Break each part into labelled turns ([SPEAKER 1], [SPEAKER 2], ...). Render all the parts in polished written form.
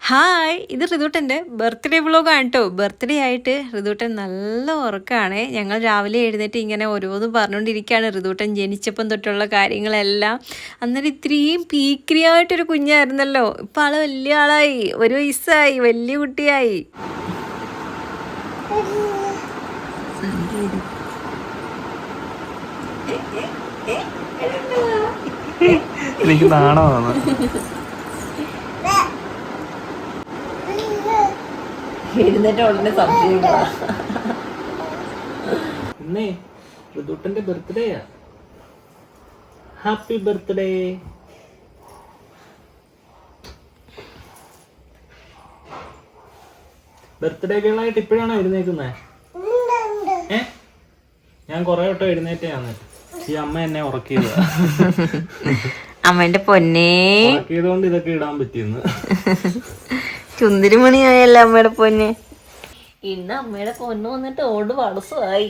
[SPEAKER 1] Hi, ഇത് ഋതുട്ടൻ്റെ birthday വ്ളോഗാണ് കേട്ടോ. ബർത്ത്ഡേ ആയിട്ട് ഋതുട്ടൻ നല്ല ഉറക്കമാണ്. ഞങ്ങൾ രാവിലെ എഴുന്നേറ്റ് ഇങ്ങനെ ഓരോന്ന് പറഞ്ഞുകൊണ്ടിരിക്കുകയാണ് ഋതുട്ടൻ ജനിച്ചപ്പം തൊട്ടുള്ള കാര്യങ്ങളെല്ലാം. അന്നേരം ഇത്രയും പീക്രിയായിട്ടൊരു കുഞ്ഞായിരുന്നല്ലോ. ഇപ്പം ആൾ വലിയ ആളായി, 1 വയസ്സായി, വലിയ കുട്ടിയായി.
[SPEAKER 2] എനിക്ക് നാണമാണ്.
[SPEAKER 1] എഴുന്നേറ്റ ഉടനെ സംശയങ്ങളാ.
[SPEAKER 2] ഇന്നേ ഋതുട്ടന്റെ ബർത്ത്ഡേയാ. Happy birthday. ബർത്ത്ഡേ ഗേളായിട്ട് ഇപ്പോഴാണോ എഴുന്നേക്കുന്നേ? ഞാൻ കൊറേ വട്ടം എഴുന്നേറ്റാന്ന്. ഈ അമ്മ എന്നെ ഉറക്കിയത്.
[SPEAKER 1] അമ്മേന്റെ പൊന്നേ,
[SPEAKER 2] ഉറക്കിയതുകൊണ്ട് ഇതൊക്കെ ഇടാൻ പറ്റിയെന്ന്.
[SPEAKER 1] ചുന്തിരിമണിയായല്ലോ അമ്മയുടെ പൊന്ന്. ഇന്ന് അമ്മയുടെ പൊന്ന് വന്നിട്ട് ഓട് വളസമായി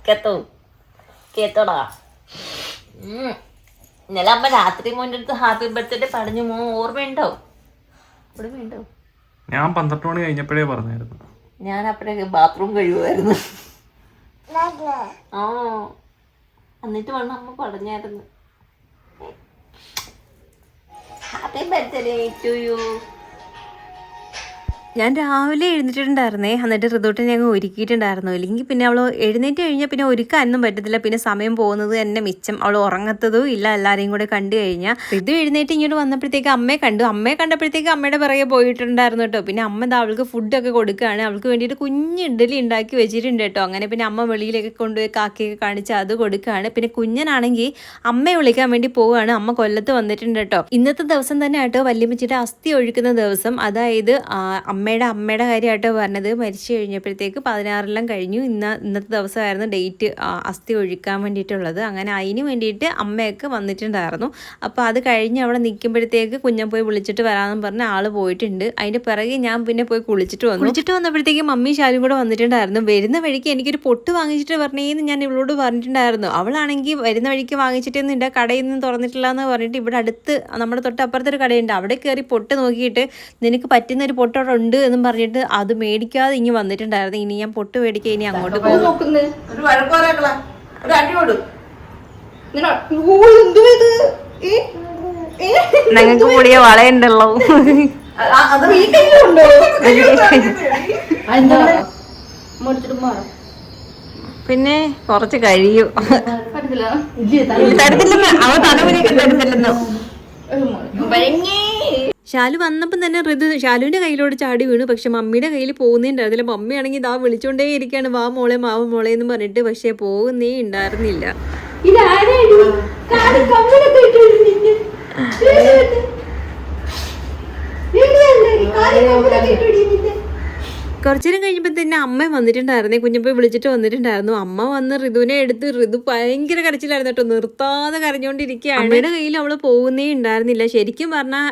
[SPEAKER 1] കേത്തോടാ. ഇന്നലെ അമ്മ രാത്രി മോൻ്റെ അടുത്ത് ഹാപ്പി ബർത്ത്ഡേ പറഞ്ഞു. ഓർമ്മയുണ്ടോ? ഓർമ്മയുണ്ടോ?
[SPEAKER 2] ഞാൻ 12 മണി കഴിഞ്ഞപ്പോഴേ പറഞ്ഞായിരുന്നു.
[SPEAKER 1] ഞാൻ അപ്പഴേ ബാത്റൂം കഴിയുമായിരുന്നു. ആ, എന്നിട്ട് വേണം അമ്മ പറഞ്ഞായിരുന്നു ഹാപ്പി ബർത്ത്ഡേ ടു യു. ഞാൻ രാവിലെ എഴുന്നേറ്റിട്ടുണ്ടായിരുന്നേ. എന്നിട്ട് ഋതുട്ടനെ ഞങ്ങൾ ഒരുക്കിയിട്ടുണ്ടായിരുന്നു. ഇല്ലെങ്കിൽ പിന്നെ അവൾ എഴുന്നേറ്റ് കഴിഞ്ഞാൽ പിന്നെ ഒരുക്കാനൊന്നും പറ്റത്തില്ല. പിന്നെ സമയം പോകുന്നത് തന്നെ മിച്ചം. അവൾ ഉറങ്ങത്തതും ഇല്ല എല്ലാവരെയും കൂടെ കണ്ടു കഴിഞ്ഞാൽ. ഋതു എഴുന്നേറ്റ് ഇങ്ങോട്ട് വന്നപ്പോഴത്തേക്ക് അമ്മയെ കണ്ടു. അമ്മയെ കണ്ടപ്പോഴത്തേക്ക് അമ്മയുടെ പിറകെ പോയിട്ടുണ്ടായിരുന്നു കേട്ടോ. പിന്നെ അമ്മ എന്താ അവൾക്ക് ഫുഡൊക്കെ കൊടുക്കുകയാണ്. അവൾക്ക് വേണ്ടിയിട്ട് കുഞ്ഞ് ഇഡ്ഡലി ഉണ്ടാക്കി വെച്ചിട്ടുണ്ട് കേട്ടോ. അങ്ങനെ പിന്നെ അമ്മ വെളിയിലേക്ക് കൊണ്ടുപോയി കാക്കിയൊക്കെ കാണിച്ച് അത് കൊടുക്കുകയാണ്. പിന്നെ കുഞ്ഞനാണെങ്കിൽ അമ്മയെ വിളിക്കാൻ വേണ്ടി പോവുകയാണ്. അമ്മ കൊല്ലത്ത് വന്നിട്ടുണ്ട് കേട്ടോ. ഇന്നത്തെ ദിവസം തന്നെ ആട്ടോ വല്യമ്മച്ചിയുടെ അസ്ഥി ഒഴുക്കുന്ന ദിവസം. അതായത് അമ്മയുടെ കാര്യമായിട്ടോ പറഞ്ഞത്. മരിച്ചു കഴിഞ്ഞപ്പോഴത്തേക്ക് 16 കഴിഞ്ഞു. ഇന്നത്തെ ദിവസമായിരുന്നു ഡേറ്റ് അസ്ഥി ഒഴിക്കാൻ വേണ്ടിയിട്ടുള്ളത്. അങ്ങനെ അതിന് വേണ്ടിയിട്ട് അമ്മയൊക്കെ വന്നിട്ടുണ്ടായിരുന്നു. അപ്പോൾ അത് കഴിഞ്ഞ് അവിടെ നിൽക്കുമ്പോഴത്തേക്ക് കുഞ്ഞൻ പോയി വിളിച്ചിട്ട് വരാമെന്ന് പറഞ്ഞ് ആൾ പോയിട്ടുണ്ട്. അതിൻ്റെ പിറകെ ഞാൻ പിന്നെ പോയി കുളിച്ചിട്ട് വന്നപ്പോഴത്തേക്കും മമ്മി ശാലും കൂടെ വന്നിട്ടുണ്ടായിരുന്നു. വരുന്ന വഴിക്ക് എനിക്കൊരു പൊട്ട് വാങ്ങിച്ചിട്ട് പറഞ്ഞേന്ന് ഞാൻ ഇവളോട് പറഞ്ഞിട്ടുണ്ടായിരുന്നു. അവളാണെങ്കിൽ വരുന്ന വഴിക്ക് വാങ്ങിച്ചിട്ടൊന്നും ഇല്ല, കടയിൽ നിന്ന് തുറന്നിട്ടില്ല എന്ന് പറഞ്ഞിട്ട് ഇവിടെ അടുത്ത് നമ്മുടെ തൊട്ടപ്പുറത്തൊരു കടയുണ്ട്. അവിടെ കയറി പൊട്ട് നോക്കിയിട്ട് നിനക്ക് പറ്റുന്നൊരു പൊട്ട് അവിടെ ഉണ്ട് എന്നും പറഞ്ഞിട്ട് അത് മേടിക്കാതെ ഇനി വന്നിട്ടുണ്ടായിരുന്നു. ഇനി ഞാൻ പൊട്ട് മേടിക്കാൻ ഇനി അങ്ങോട്ട് പോകും. ഞങ്ങൾക്ക് കൂടിയ വളയുണ്ടല്ലോ. പിന്നെ കുറച്ച് കഴിയും. തരത്തില്ലെന്ന് അവ തലമുറയൊക്കെ തരത്തില്ലെന്നോ. ശാലു വന്നപ്പം തന്നെ ശാലുവിന്റെ കയ്യിലോട് ചാടി വീണു. പക്ഷെ മമ്മിയുടെ കയ്യിൽ പോകുന്നുണ്ടായിരുന്നില്ല. മമ്മിയാണെങ്കിൽ ഇതാ വിളിച്ചോണ്ടേ ഇരിക്കുകയാണ്, വാ മോളെ മാവ് മോളെ എന്ന് പറഞ്ഞിട്ട്. പക്ഷെ പോകുന്നേ ഉണ്ടായിരുന്നില്ല. കുറച്ചു നേരം കഴിഞ്ഞപ്പോൾ തന്നെ അമ്മ വന്നിട്ടുണ്ടായിരുന്നേ. കുഞ്ഞപ്പോയി വിളിച്ചിട്ട് വന്നിട്ടുണ്ടായിരുന്നു. അമ്മ വന്ന് ഋതുവിനെ എടുത്ത്, ഋതു ഭയങ്കര കരച്ചിലായിരുന്നു കേട്ടോ. നിർത്താതെ കരഞ്ഞുകൊണ്ടിരിക്കുകയാണ്. അമ്മയുടെ കയ്യിൽ അവൾ പോകുന്നേ ഉണ്ടായിരുന്നില്ല. ശരിക്കും പറഞ്ഞാൽ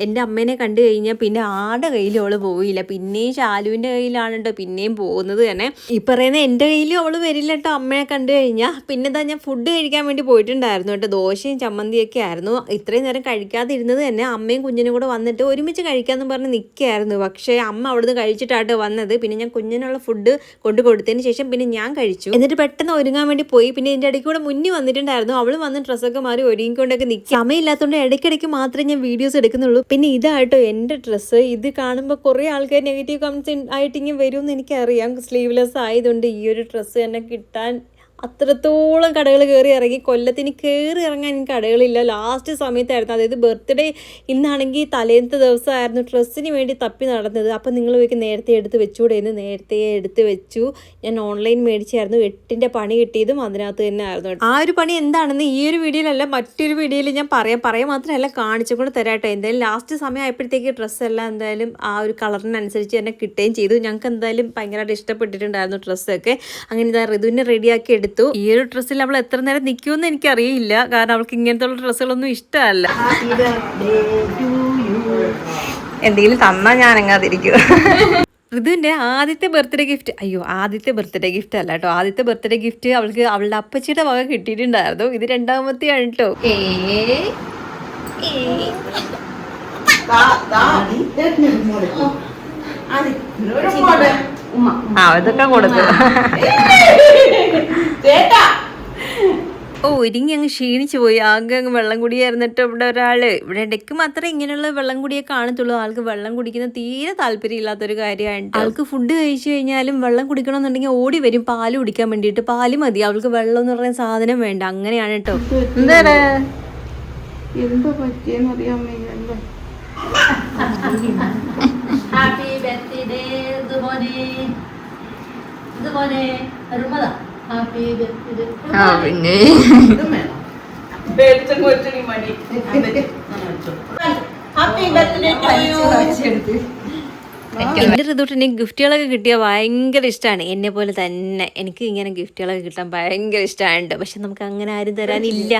[SPEAKER 1] എൻ്റെ അമ്മേനെ കണ്ടു കഴിഞ്ഞാൽ പിന്നെ ആരുടെ കയ്യിലും അവൾ പോയില്ല. പിന്നെയും ശാലുവിൻ്റെ കയ്യിലാണ് കേട്ടോ പിന്നെയും പോകുന്നത് തന്നെ. ഈ പറയുന്ന എൻ്റെ കയ്യിലും അവൾ വരില്ല കേട്ടോ അമ്മയെ കണ്ടു കഴിഞ്ഞാൽ. പിന്നെ എന്താ ഞാൻ ഫുഡ് കഴിക്കാൻ വേണ്ടി പോയിട്ടുണ്ടായിരുന്നു കേട്ടോ. ദോശയും ചമ്മന്തിയൊക്കെ ആയിരുന്നു. ഇത്രയും നേരം കഴിക്കാതിരുന്നത് തന്നെ അമ്മയും കുഞ്ഞിനും കൂടെ വന്നിട്ട് ഒരുമിച്ച് കഴിക്കാമെന്ന് പറഞ്ഞ് നിൽക്കുകയായിരുന്നു. പക്ഷേ അമ്മ അവിടുന്ന് കഴിച്ചിട്ടാട്ടോ വന്നത്. പിന്നെ ഞാൻ കുഞ്ഞിനുള്ള ഫുഡ് കൊണ്ടു കൊടുത്തതിന് ശേഷം പിന്നെ ഞാൻ കഴിച്ചു. എന്നിട്ട് പെട്ടെന്ന് ഒരുങ്ങാൻ വേണ്ടി പോയി. പിന്നെ എൻ്റെ ഇടയ്ക്ക് കൂടെ മുന്നിൽ വന്നിട്ടുണ്ടായിരുന്നു. അവൾ വന്ന് ഡ്രസ്സൊക്കെ മാറി ഒരുങ്ങിക്കൊണ്ടൊക്കെ നിൽക്കും. സമയമില്ലാത്തതുകൊണ്ട് ഇടയ്ക്കിടയ്ക്ക് മാത്രമേ ഞാൻ വീഡിയോസ് എടുക്കുന്നുള്ളൂ. പിന്നെ ഇതാട്ടോ എൻ്റെ ഡ്രസ്സ്. ഇത് കാണുമ്പോൾ കുറേ ആൾക്കാർ നെഗറ്റീവ് കമൻസ് ആയിട്ട് ഇങ്ങനെ വരുമെന്ന് എനിക്കറിയാം. സ്ലീവ്ലെസ് ആയതുകൊണ്ട് ഈ ഒരു ഡ്രസ്സ് തന്നെ കിട്ടാൻ അത്രത്തോളം കടകൾ കയറി ഇറങ്ങി. കൊല്ലത്തിന് കയറി ഇറങ്ങാൻ എനിക്ക് കടകളില്ല. ലാസ്റ്റ് സമയത്തായിരുന്നു, അതായത് ബർത്ത്ഡേ ഇന്നാണെങ്കിൽ തലേന്നത്തെ ദിവസമായിരുന്നു ഡ്രസ്സിന് വേണ്ടി തപ്പി നടന്നത്. അപ്പം നിങ്ങൾ പോയി നേരത്തെ എടുത്ത് വെച്ചുകൂടെ എന്ന് നേരത്തെ എടുത്ത് വെച്ചു. ഞാൻ ഓൺലൈൻ മേടിച്ചായിരുന്നു. 8ന്റെ പണി കിട്ടിയതും അതിനകത്ത് തന്നെ ആയിരുന്നു. ആ ഒരു പണി എന്താണെന്ന് ഈ ഒരു വീഡിയോയിലല്ല മറ്റൊരു വീഡിയോയിൽ ഞാൻ പറയാൻ മാത്രമല്ല കാണിച്ചു കൊണ്ട് തരാട്ടോ. എന്തായാലും ലാസ്റ്റ് സമയം ആയപ്പോഴത്തേക്ക് ഡ്രസ്സെല്ലാം എന്തായാലും ആ ഒരു കളറിനനുസരിച്ച് തന്നെ കിട്ടുകയും ചെയ്തു. ഞങ്ങൾക്ക് എന്തായാലും ഭയങ്കരമായിട്ട് ഇഷ്ടപ്പെട്ടിട്ടുണ്ടായിരുന്നു ഡ്രസ്സൊക്കെ. അങ്ങനെ ഇതാ ഋതുവിനെ റെഡിയാക്കി എടുത്തു. ഈ ഒരു ഡ്രസ്സിൽ അവൾ എത്ര നേരം നിൽക്കുമെന്ന് എനിക്കറിയില്ല. കാരണം അവൾക്ക് ഇങ്ങനത്തെ ഉള്ള ഡ്രസ്സുകളൊന്നും ഇഷ്ടമല്ല. എന്തെങ്കിലും തന്നാൽ ഞാൻ അങ്ങാതിരിക്കും. ഋതുവിൻ്റെ ആദ്യത്തെ ബർത്ത്ഡേ ഗിഫ്റ്റ്, ആദ്യത്തെ ബർത്ത്ഡേ ഗിഫ്റ്റ് അല്ല കേട്ടോ. ആദ്യത്തെ ബർത്ത്ഡേ ഗിഫ്റ്റ് അവൾക്ക് അവളുടെ അപ്പച്ചിയുടെ വക കിട്ടിയിട്ടുണ്ടായിരുന്നു. ഇത് 2ാമത്തെയാണ് കേട്ടോ. ഇതൊക്കെ കൊടുത്തു. ഓ ഒരുങ്ങി അങ്ങ് ക്ഷീണിച്ചു പോയി. ആകെ അങ്ങ് വെള്ളം കുടിയായിരുന്നിട്ട് ഇവിടെ ഒരാള്, ഇവിടെ ഇടയ്ക്ക് മാത്രമേ ഇങ്ങനെയുള്ള വെള്ളം കുടിയെ കാണത്തുള്ളൂ. ആൾക്ക് വെള്ളം കുടിക്കുന്ന തീരെ താല്പര്യം ഇല്ലാത്തൊരു കാര്യമാണ്. ആൾക്ക് ഫുഡ് കഴിച്ചു കഴിഞ്ഞാലും വെള്ളം കുടിക്കണമെന്നുണ്ടെങ്കിൽ ഓടി വരും പാല് കുടിക്കാൻ വേണ്ടിയിട്ട്. പാല് മതി, അവൾക്ക് വെള്ളം എന്ന് പറയുന്ന സാധനം വേണ്ട. അങ്ങനെയാണ് കേട്ടോ. എന്താ
[SPEAKER 3] എന്തോ പറ്റിയെന്ന് അറിയാൻ വയ്യല്ലോ.
[SPEAKER 4] ഹാപ്പി ബർത്ത്ഡേ ഇതുപോലെ ഹാപ്പി ബർത്ത്ഡേ.
[SPEAKER 1] പിന്നെ
[SPEAKER 4] ഹാപ്പി ബർത്ത്ഡേ.
[SPEAKER 1] എൻ്റെ ഋതുട്ടിന് ഗിഫ്റ്റുകളൊക്കെ കിട്ടിയാൽ ഭയങ്കര ഇഷ്ടമാണ്. എന്നെ പോലെ തന്നെ എനിക്ക് ഇങ്ങനെ ഗിഫ്റ്റുകളൊക്കെ കിട്ടാൻ ഭയങ്കര ഇഷ്ടമാണ്. പക്ഷെ നമുക്ക് അങ്ങനെ ആരും തരാനില്ല.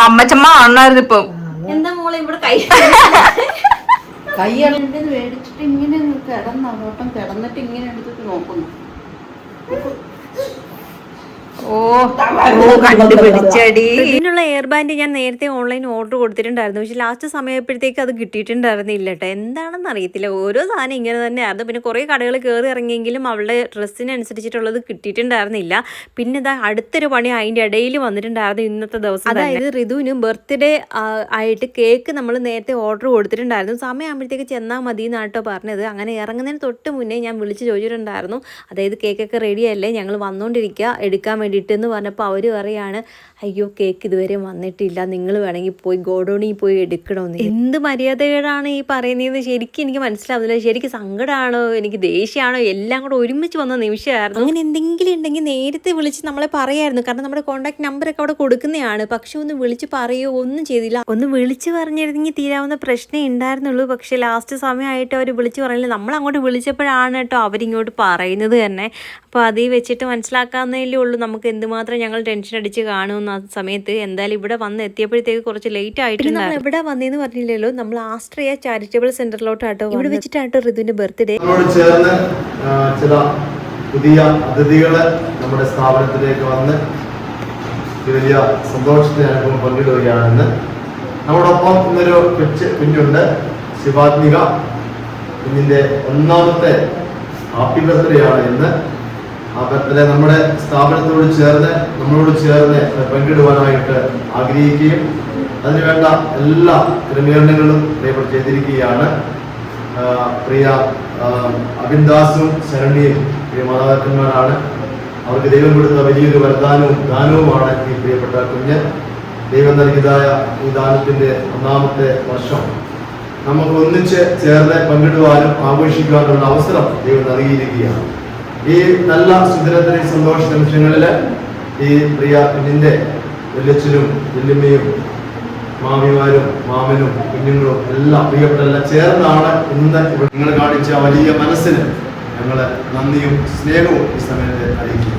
[SPEAKER 3] അമ്മച്ചമ്മ കാണായിരുന്നു ഇപ്പം.
[SPEAKER 1] എന്താ മോളെ ഇവിടെ കൈ
[SPEAKER 3] കൈയ്യളന്റെ മേടിച്ചിട്ട് ഇങ്ങനെ കിടന്ന ഓട്ടം കിടന്നിട്ട് ഇങ്ങനെ എടുത്തിട്ട് നോക്കുന്നു.
[SPEAKER 1] കണ്ടുപിടിച്ചടി. ഇതിനുള്ള എയർ ബാൻഡ് ഞാൻ നേരത്തെ ഓൺലൈൻ ഓർഡർ കൊടുത്തിട്ടുണ്ടായിരുന്നു. പക്ഷെ ലാസ്റ്റ് സമയപ്പോഴത്തേക്ക് അത് കിട്ടിയിട്ടുണ്ടായിരുന്നില്ല കേട്ടോ. എന്താണെന്ന് അറിയത്തില്ല, ഓരോ സാധനം ഇങ്ങനെ തന്നെയായിരുന്നു. പിന്നെ കുറേ കടകൾ കയറി ഇറങ്ങിയെങ്കിലും അവളുടെ ഡ്രസ്സിനനുസരിച്ചിട്ടുള്ളത് കിട്ടിയിട്ടുണ്ടായിരുന്നില്ല. പിന്നെ ഇതാ അടുത്തൊരു പണി അതിൻ്റെ ഇടയിൽ വന്നിട്ടുണ്ടായിരുന്നു ഇന്നത്തെ ദിവസം. അതായത് ഋതുവിന് ബർത്ത്ഡേ ആയിട്ട് കേക്ക് നമ്മൾ നേരത്തെ ഓർഡർ കൊടുത്തിട്ടുണ്ടായിരുന്നു. സമയമാകുമ്പോഴത്തേക്ക് ചെന്നാൽ മതി എന്നാട്ടോ പറഞ്ഞത്. അങ്ങനെ ഇറങ്ങുന്നതിന് തൊട്ട് മുന്നേ ഞാൻ വിളിച്ച് ചോദിച്ചിട്ടുണ്ടായിരുന്നു, അതായത് കേക്കൊക്കെ റെഡിയല്ലേ, ഞങ്ങൾ വന്നുകൊണ്ടിരിക്കുക എടുക്കാൻ വേണ്ടിയിട്ടെന്ന് പറഞ്ഞപ്പോൾ അവർ പറയാണ്, അയ്യോ കേക്ക് ഇതുവരെ വന്നിട്ടില്ല, നിങ്ങൾ വേണമെങ്കിൽ പോയി ഗോഡൗണിൽ പോയി എടുക്കണമെന്ന്. എന്ത് മര്യാദകേടാണ് ഈ പറയുന്നതെന്ന് ശരിക്കും എനിക്ക് മനസ്സിലാവുന്നില്ല. ശരിക്കും സങ്കടമാണോ എനിക്ക് ദേഷ്യമാണോ എല്ലാം കൂടെ ഒരുമിച്ച് വന്ന നിമിഷമായിരുന്നു. അങ്ങനെ എന്തെങ്കിലും ഉണ്ടെങ്കിൽ നേരത്തെ വിളിച്ച് നമ്മളെ പറയായിരുന്നു. കാരണം നമ്മുടെ കോൺടാക്ട് നമ്പറൊക്കെ അവിടെ കൊടുക്കുന്നതാണ്. പക്ഷെ ഒന്ന് വിളിച്ച് പറയുകയോ ഒന്നും ചെയ്തില്ല. ഒന്ന് വിളിച്ച് പറഞ്ഞിരുന്നെങ്കിൽ തീരാവുന്ന പ്രശ്നമേ ഉണ്ടായിരുന്നുള്ളൂ. പക്ഷെ ലാസ്റ്റ് സമയമായിട്ട് അവർ വിളിച്ച് പറഞ്ഞില്ല. നമ്മൾ അങ്ങോട്ട് വിളിച്ചപ്പോഴാണ് കേട്ടോ അവരിങ്ങോട്ട് പറയുന്നത് തന്നെ. അപ്പോൾ അതീ വെച്ചിട്ട് മനസ്സിലാക്കാവുന്നതല്ലേ ഉള്ളൂ നമുക്ക് എന്തുമാത്രം ഞങ്ങൾ ടെൻഷൻ അടിച്ച് കാണുമെന്ന്. ആ സമയത്ത് എന്തായാലും ഇവിടെ വന്ന് എത്തിയപ്പോഴത്തേക്ക് കുറച്ച് ലേറ്റ് ആയിട്ട് നമ്മൾ എവിടെ വന്നേന്ന് പറഞ്ഞില്ലല്ലോ. നമ്മൾ ആസ്ട്രിയ ചാരിറ്റബിൾ സെന്ററിലോട്ടാട്ടോ ഇവിടെ വെച്ചിട്ടാട്ടോ ഋതുവിന്റെ ബർത്ത്ഡേ.
[SPEAKER 5] ചേർന്ന് ചില പുതിയ അതിഥികള് നമ്മുടെ സ്ഥാപനത്തിലേക്ക് വന്ന് വലിയ സന്തോഷത്തെ അനുഭവം പങ്കിടുകയാണെന്ന്. നമ്മോടൊപ്പം ഇന്നൊരു കുഞ്ഞുണ്ട്, ശിവാത്മിക. കുഞ്ഞിന്റെ 1ാമത്തെ ഹാപ്പി ബർത്ത്ഡേ ആണ് ഇന്ന്. ആ ബർത്ത്ഡേ നമ്മുടെ സ്ഥാപനത്തോട് ചേർന്ന് നമ്മളോട് ചേർന്ന് പങ്കിടുവാനായിട്ട് ആഗ്രഹിക്കുകയും അതിനുവേണ്ട എല്ലാ ക്രമീകരണങ്ങളും ഇതേപോലെ ചെയ്തിരിക്കുകയാണ്. പ്രിയ അബിൻദാസും ശരണ്യയും പ്രിയ മാതാപിതാക്കന്മാരാണ്. അവർക്ക് ദൈവം കൊടുത്ത വലിയൊരു വരദാനവും ദാനവുമാണ് ഈ പ്രിയപ്പെട്ട കുഞ്ഞ്. ദൈവം നൽകിയതായ ഈ ദാനത്തിന്റെ 1ാമത്തെ വർഷം നമുക്ക് ഒന്നിച്ച് ചേർന്ന് പങ്കിടുവാനും ആഘോഷിക്കുവാനുള്ള അവസരം ദൈവം നൽകിയിരിക്കുകയാണ്. ഈ നല്ല സുദിനത്തിലെ സന്തോഷ നിമിഷങ്ങളില് ഈ പ്രിയ കുഞ്ഞിന്റെ വല്യച്ഛനും വല്യമ്മയും മാമിമാരും മാമനും കുഞ്ഞുങ്ങളും എല്ലാം പ്രിയപ്പെട്ടെല്ലാം ചേർന്നാണ് ഇന്ന് ഇവിടെ നിങ്ങൾ കാണിച്ച വലിയ മനസ്സിന് ഞങ്ങൾ നന്ദിയും സ്നേഹവും ഈ സമയത്ത് അറിയിക്കുന്നു.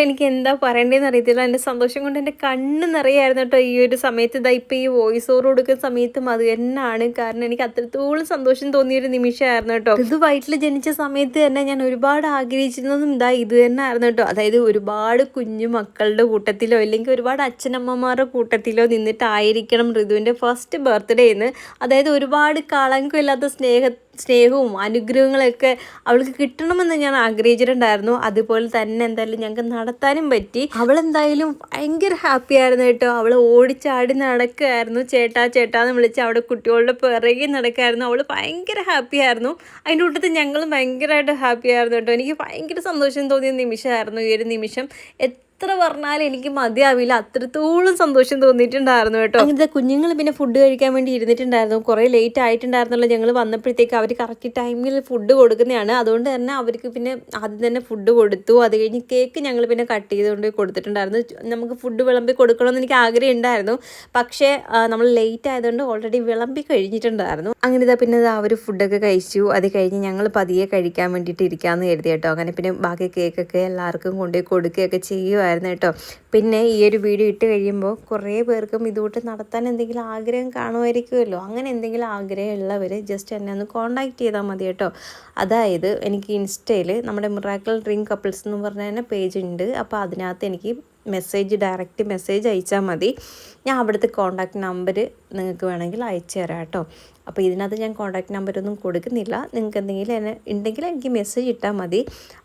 [SPEAKER 1] എനിക്ക് എന്താ പറയേണ്ടതെന്ന് അറിയത്തില്ല. എൻ്റെ സന്തോഷം കൊണ്ട് എൻ്റെ കണ്ണ് നിറയായിരുന്നു കേട്ടോ ഈ ഒരു സമയത്ത്. ഇതാ ഇപ്പം ഈ വോയിസ് ഓവർ കൊടുക്കുന്ന സമയത്തും അത് തന്നെയാണ്. കാരണം എനിക്ക് അത്രത്തോളം സന്തോഷം തോന്നിയൊരു നിമിഷമായിരുന്നു കേട്ടോ. ഇത് വയറ്റിൽ ജനിച്ച സമയത്ത് തന്നെ ഞാൻ ഒരുപാട് ആഗ്രഹിച്ചിരുന്നതും ഇതാ ഇത് തന്നെ ആയിരുന്നു കേട്ടോ. അതായത് ഒരുപാട് കുഞ്ഞു മക്കളുടെ കൂട്ടത്തിലോ അല്ലെങ്കിൽ ഒരുപാട് അച്ഛനമ്മമാരുടെ കൂട്ടത്തിലോ നിന്നിട്ടായിരിക്കണം ഋതുവിൻ്റെ ഫസ്റ്റ് ബർത്ത്ഡേ എന്ന്. അതായത് ഒരുപാട് കളങ്കമില്ലാത്ത സ്നേഹവും അനുഗ്രഹങ്ങളൊക്കെ അവൾക്ക് കിട്ടണമെന്ന് ഞാൻ ആഗ്രഹിച്ചിട്ടുണ്ടായിരുന്നു. അതുപോലെ തന്നെ എന്തായാലും ഞങ്ങൾക്ക് നടത്താനും പറ്റി. അവളെന്തായാലും ഭയങ്കര ഹാപ്പി ആയിരുന്നു കേട്ടോ. അവൾ ഓടിച്ചാടി നടക്കുമായിരുന്നു. ചേട്ടാ ചേട്ടാന്ന് വിളിച്ച് അവിടെ കുട്ടികളുടെ പിറകെ നടക്കുമായിരുന്നു. അവൾ ഭയങ്കര ഹാപ്പി ആയിരുന്നു. അതിൻ്റെ കൂട്ടത്തിൽ ഞങ്ങളും ഭയങ്കരമായിട്ട് ഹാപ്പി ആയിരുന്നു കേട്ടോ. എനിക്ക് ഭയങ്കര സന്തോഷം തോന്നിയ നിമിഷമായിരുന്നു ഈ ഒരു നിമിഷം. എത്ര പറഞ്ഞാലും എനിക്ക് മതിയാവില്ല, അത്രത്തോളം സന്തോഷം തോന്നിയിട്ടുണ്ടായിരുന്നു കേട്ടോ. അങ്ങനത്തെ കുഞ്ഞുങ്ങൾ പിന്നെ ഫുഡ് കഴിക്കാൻ വേണ്ടി ഇരുന്നിട്ടുണ്ടായിരുന്നു. കുറേ ലേറ്റ് ആയിട്ടുണ്ടായിരുന്നല്ലോ ഞങ്ങൾ വന്നപ്പോഴത്തേക്ക്. അവർ കറക്റ്റ് ടൈമിൽ ഫുഡ് കൊടുക്കുന്നതാണ്. അതുകൊണ്ട് തന്നെ അവർക്ക് പിന്നെ ആദ്യം തന്നെ ഫുഡ് കൊടുത്തു. അത് കഴിഞ്ഞ് കേക്ക് ഞങ്ങൾ പിന്നെ കട്ട് ചെയ്തുകൊണ്ട് കൊടുത്തിട്ടുണ്ടായിരുന്നു. നമുക്ക് ഫുഡ് വിളമ്പി കൊടുക്കണമെന്ന് എനിക്ക് ആഗ്രഹം ഉണ്ടായിരുന്നു. പക്ഷേ നമ്മൾ ലേറ്റ് ആയതുകൊണ്ട് ഓൾറെഡി വിളമ്പി കഴിഞ്ഞിട്ടുണ്ടായിരുന്നു. അങ്ങനെ ഇതാ പിന്നെ അവർ ഫുഡൊക്കെ കഴിച്ചു. അത് കഴിഞ്ഞ് ഞങ്ങൾ പതിയെ കഴിക്കാൻ വേണ്ടിയിട്ട് ഇരിക്കാമെന്ന് കരുതി കേട്ടോ. അങ്ങനെ പിന്നെ ബാക്കി കേക്കൊക്കെ എല്ലാവർക്കും കൊണ്ടുപോയി കൊടുക്കുകയൊക്കെ ചെയ്യുമായിരുന്നു കേട്ടോ. പിന്നെ ഈ ഒരു വീഡിയോ ഇട്ട് കഴിയുമ്പോൾ കുറേ പേർക്കും ഇതുകൂട്ട് നടത്താൻ എന്തെങ്കിലും ആഗ്രഹം കാണുമായിരിക്കുമല്ലോ. അങ്ങനെ എന്തെങ്കിലും ആഗ്രഹമുള്ളവർ ജസ്റ്റ് എന്നെ ഒന്ന് കോൺടാക്ട് ചെയ്താൽ മതി കേട്ടോ. അതായത് എനിക്ക് ഇൻസ്റ്റയിൽ നമ്മുടെ മിറാക്കിൾ ഡ്രീം കപ്പിൾസ് എന്ന് പറഞ്ഞ തന്നെ പേജ് ഉണ്ട്. അപ്പോൾ അതിനകത്ത് എനിക്ക് ഡയറക്റ്റ് മെസ്സേജ് അയച്ചാൽ മതി. ഞാൻ അവിടുത്തെ കോൺടാക്റ്റ് നമ്പർ നിങ്ങൾക്ക് വേണമെങ്കിൽ അയച്ചു തരാം കേട്ടോ. അപ്പോൾ ഇതിനകത്ത് ഞാൻ കോൺടാക്റ്റ് നമ്പരൊന്നും കൊടുക്കുന്നില്ല. നിങ്ങൾക്ക് എന്തെങ്കിലും ഉണ്ടെങ്കിൽ എനിക്ക് മെസ്സേജ് ഇട്ടാൽ മതി.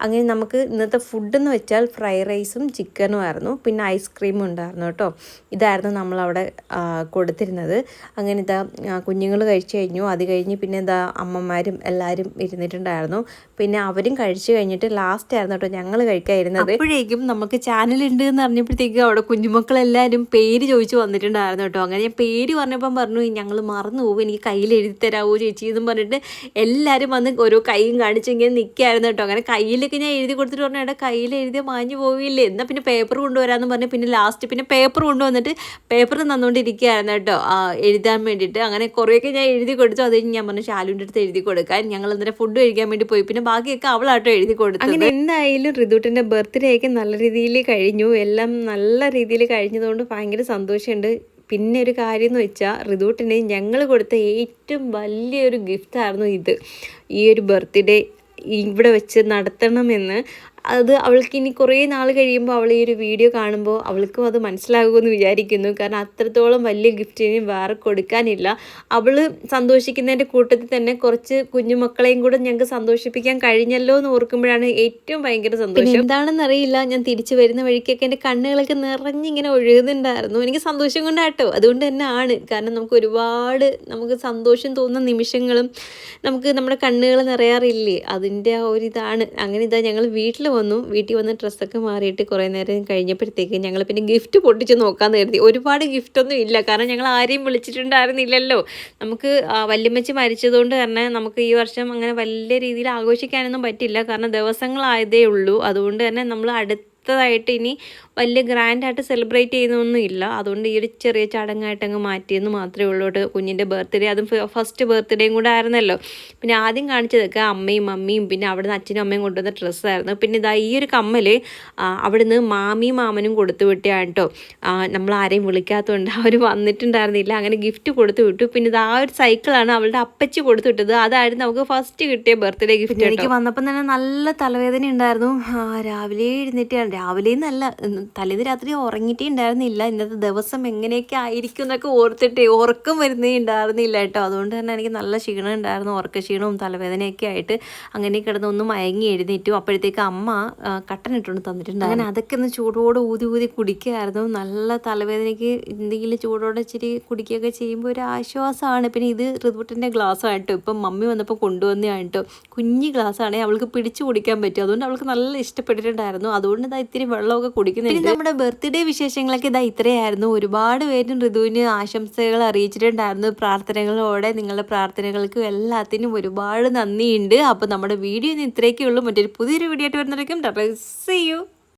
[SPEAKER 1] അങ്ങനെ നമുക്ക് ഇന്നത്തെ ഫുഡെന്ന് വെച്ചാൽ ഫ്രൈഡ് റൈസും ചിക്കനും ആയിരുന്നു. പിന്നെ ഐസ്ക്രീമും ഉണ്ടായിരുന്നു കേട്ടോ. ഇതായിരുന്നു നമ്മളവിടെ കൊടുത്തിരുന്നത്. അങ്ങനെ ഇതാ കുഞ്ഞുങ്ങൾ കഴിച്ചു കഴിഞ്ഞു. അത് കഴിഞ്ഞ് പിന്നെ ഇതാ അമ്മമാരും എല്ലാവരും ഇരുന്നിട്ടുണ്ടായിരുന്നു. പിന്നെ അവരും കഴിച്ചു കഴിഞ്ഞിട്ട് ലാസ്റ്റ് ആയിരുന്നു കേട്ടോ ഞങ്ങൾ കഴിക്കാതിരുന്നത്. അപ്പോഴേക്കും നമുക്ക് ചാനലുണ്ട് എന്ന് അറിഞ്ഞപ്പോഴത്തേക്കും അവിടെ കുഞ്ഞുമക്കളെല്ലാവരും പേര് ചോദിച്ചു വന്നിട്ടുണ്ടായിരുന്നു കേട്ടോ. അങ്ങനെ ഞാൻ പേര് പറഞ്ഞപ്പം പറഞ്ഞു ഞങ്ങൾ മറന്നു പോകും, എനിക്ക് കയ്യിൽ എഴുതി തരാമോ ചേച്ചി എന്നും പറഞ്ഞിട്ട് എല്ലാവരും വന്ന് ഓരോ കൈയും കാണിച്ച് ഇങ്ങനെ നിൽക്കുകയായിരുന്നു കേട്ടോ. അങ്ങനെ കയ്യിലൊക്കെ ഞാൻ എഴുതി കൊടുത്തിട്ട് പറഞ്ഞു എടാ കയ്യിൽ എഴുതി മാഞ്ഞു പോവില്ലേ, എന്നാൽ പിന്നെ പേപ്പർ കൊണ്ടുവരാമെന്ന് പറഞ്ഞ് പിന്നെ ലാസ്റ്റ് പിന്നെ പേപ്പർ കൊണ്ടുവന്നിട്ട് പേപ്പർ തന്നുകൊണ്ടിരിക്കുകയായിരുന്നു കേട്ടോ എഴുതാൻ വേണ്ടിയിട്ട്. അങ്ങനെ കുറേയൊക്കെ ഞാൻ എഴുതി കൊടുത്തു. അത് കഴിഞ്ഞ് ഞാൻ പറഞ്ഞു ശാലുവിൻ്റെ അടുത്ത് എഴുതി കൊടുക്കാൻ. ഞങ്ങൾ എന്നിട്ട് ഫുഡ് കഴിക്കാൻ വേണ്ടി പോയി. പിന്നെ ബാക്കിയൊക്കെ അവളാട്ടോ എഴുതി കൊടുത്തു. അങ്ങനെ എന്തായാലും ഋതുട്ടിൻ്റെ ബർത്ത്ഡേ ഒക്കെ നല്ല രീതിയിൽ കഴിഞ്ഞു. എല്ലാം നല്ല രീതിയിൽ കഴിഞ്ഞതുകൊണ്ട് ഭയങ്കര സന്തോഷമുണ്ട്. പിന്നെ ഒരു കാര്യം എന്ന് വെച്ചാൽ ഋതുട്ടിന് ഞങ്ങൾ കൊടുത്ത ഏറ്റവും വലിയൊരു ഗിഫ്റ്റായിരുന്നു ഇത്. ഈ ഒരു ബർത്ത്ഡേ ഇവിടെ വെച്ച് നടത്തണമെന്ന്. അത് അവൾക്ക് ഇനി കുറേ നാൾ കഴിയുമ്പോൾ അവൾ ഈ ഒരു വീഡിയോ കാണുമ്പോൾ അവൾക്കും അത് മനസ്സിലാകുമെന്ന് വിചാരിക്കുന്നു. കാരണം അത്രത്തോളം വലിയ ഗിഫ്റ്റ് ഇനി വേറെ കൊടുക്കാനില്ല. അവൾ സന്തോഷിക്കുന്നതിൻ്റെ കൂട്ടത്തിൽ തന്നെ കുറച്ച് കുഞ്ഞുമക്കളെയും കൂടെ ഞങ്ങൾക്ക് സന്തോഷിപ്പിക്കാൻ കഴിഞ്ഞല്ലോ എന്ന് ഓർക്കുമ്പോഴാണ് ഏറ്റവും ഭയങ്കര സന്തോഷം. എന്താണെന്നറിയില്ല, ഞാൻ തിരിച്ചു വരുന്ന വഴിക്കൊക്കെ എൻ്റെ കണ്ണുകളൊക്കെ നിറഞ്ഞിങ്ങനെ ഒഴുകുന്നുണ്ടായിരുന്നു. എനിക്ക് സന്തോഷം കൊണ്ടാട്ടോ. അതുകൊണ്ട് തന്നെ ആണ്. കാരണം നമുക്ക് ഒരുപാട് സന്തോഷം തോന്നുന്ന നിമിഷങ്ങളും നമുക്ക് നമ്മുടെ കണ്ണുകൾ നിറയാറില്ലേ, അതിൻ്റെ ആ ഒരു ഇതാണ്. അങ്ങനെ ഇതാ ഞങ്ങൾ വീട്ടിൽ വന്ന് ഡ്രസ്സൊക്കെ മാറിയിട്ട് കുറേ നേരം കഴിഞ്ഞപ്പോഴത്തേക്ക് ഞങ്ങൾ പിന്നെ ഗിഫ്റ്റ് പൊട്ടിച്ച് നോക്കാമെന്ന് കരുതി. ഒരുപാട് ഗിഫ്റ്റൊന്നും ഇല്ല, കാരണം ഞങ്ങൾ ആരെയും വിളിച്ചിട്ടുണ്ടായിരുന്നില്ലല്ലോ. നമുക്ക് വല്യമ്മച്ചി മരിച്ചതുകൊണ്ട് തന്നെ നമുക്ക് ഈ വർഷം അങ്ങനെ വലിയ രീതിയിൽ ആഘോഷിക്കാനൊന്നും പറ്റില്ല. കാരണം ദിവസങ്ങളായതേ ഉള്ളൂ. അതുകൊണ്ട് തന്നെ നമ്മൾ അടുത്തതായിട്ട് ഇനി വലിയ ഗ്രാൻഡായിട്ട് സെലിബ്രേറ്റ് ചെയ്യുന്നൊന്നും ഇല്ല. അതുകൊണ്ട് ഈ ഒരു ചെറിയ ചടങ്ങായിട്ട് അങ്ങ് മാറ്റിയെന്ന് മാത്രമേ ഉള്ളൂ. കുഞ്ഞിൻ്റെ ബർത്ത്ഡേ, അതും ഫസ്റ്റ് ബർത്ത്ഡേയും കൂടെ ആയിരുന്നല്ലോ. പിന്നെ ആദ്യം കാണിച്ചതൊക്കെ അമ്മയും മമ്മിയും പിന്നെ അവിടുന്ന് അച്ഛനും അമ്മയും കൊണ്ടുവന്ന ഡ്രസ്സായിരുന്നു. പിന്നെ ഇതാ ഈ ഒരു കമ്മൽ അവിടുന്ന് മാമിയും മാമനും കൊടുത്തു വിട്ടാണ് കേട്ടോ. നമ്മൾ ആരെയും വിളിക്കാത്തതുകൊണ്ട് അവർ വന്നിട്ടുണ്ടായിരുന്നില്ല. അങ്ങനെ ഗിഫ്റ്റ് കൊടുത്തു വിട്ടു. പിന്നെ ഇത് ആ ഒരു സൈക്കിളാണ് അവളുടെ അപ്പച്ചി കൊടുത്തു വിട്ടത്. അതായിരുന്നു നമുക്ക് ഫസ്റ്റ് കിട്ടിയ ബർത്ത്ഡേ ഗിഫ്റ്റ്. എനിക്ക് വന്നപ്പം തന്നെ നല്ല തലവേദന ഉണ്ടായിരുന്നു. രാവിലെ എഴുന്നേറ്റാണ്, രാവിലെ എന്നല്ല തലേന്ന് രാത്രി ഉറങ്ങിയിട്ടേ ഉണ്ടായിരുന്നില്ല. ഇന്നത്തെ ദിവസം എങ്ങനെയൊക്കെ ആയിരിക്കും എന്നൊക്കെ ഓർത്തിട്ട് ഉറക്കം വരുന്നേ ഉണ്ടായിരുന്നില്ല കേട്ടോ. അതുകൊണ്ട് തന്നെ എനിക്ക് നല്ല ക്ഷീണം ഉണ്ടായിരുന്നു, ഉറക്കക്ഷീണവും തലവേദനയൊക്കെ ആയിട്ട്. അങ്ങനെ കിടന്ന് ഒന്ന് മയങ്ങി എഴുന്നേറ്റു. അപ്പോഴത്തേക്ക് അമ്മ കട്ടൻ ഇട്ടുകൊണ്ട് തന്നിട്ടുണ്ട്. അങ്ങനെ അതൊക്കെ ഒന്ന് ചൂടോടെ ഊതി കുടിക്കുകയായിരുന്നു. നല്ല തലവേദനയ്ക്ക് എന്തെങ്കിലും ചൂടോടെ ഇച്ചിരി കുടിക്കുകയൊക്കെ ചെയ്യുമ്പോൾ ഒരു ആശ്വാസമാണ്. പിന്നെ ഇത് ഋതുവിൻ്റെ ഗ്ലാസ്സായിട്ടോ ഇപ്പം മമ്മി വന്നപ്പോൾ കൊണ്ടുവന്നതാണ് കേട്ടോ. കുഞ്ഞി ഗ്ലാസ്സാണേ, അവൾക്ക് പിടിച്ചു കുടിക്കാൻ പറ്റും. അതുകൊണ്ട് അവൾക്ക് നല്ല ഇഷ്ടപ്പെട്ടിട്ടുണ്ടായിരുന്നു. അതുകൊണ്ട് ഇതാ ഇത്തിരി വെള്ളമൊക്കെ കുടിക്കുന്നുണ്ട്. നമ്മുടെ ബർത്ത്ഡേ വിശേഷങ്ങളൊക്കെ ഇതാ ഇത്രയായിരുന്നു. ഒരുപാട് പേരും ഋതുവിന് ആശംസകൾ അറിയിച്ചിട്ടുണ്ടായിരുന്നു പ്രാർത്ഥനകളോടെ. നിങ്ങളുടെ പ്രാർത്ഥനകൾക്കും എല്ലാത്തിനും ഒരുപാട് നന്ദിയുണ്ട്. അപ്പോൾ നമ്മുടെ വീഡിയോ ഇത്രയൊക്കെ ഉള്ളൂ. മറ്റൊരു പുതിയൊരു വീഡിയോ ആയിട്ട് വരുന്നതായിരിക്കും. See you.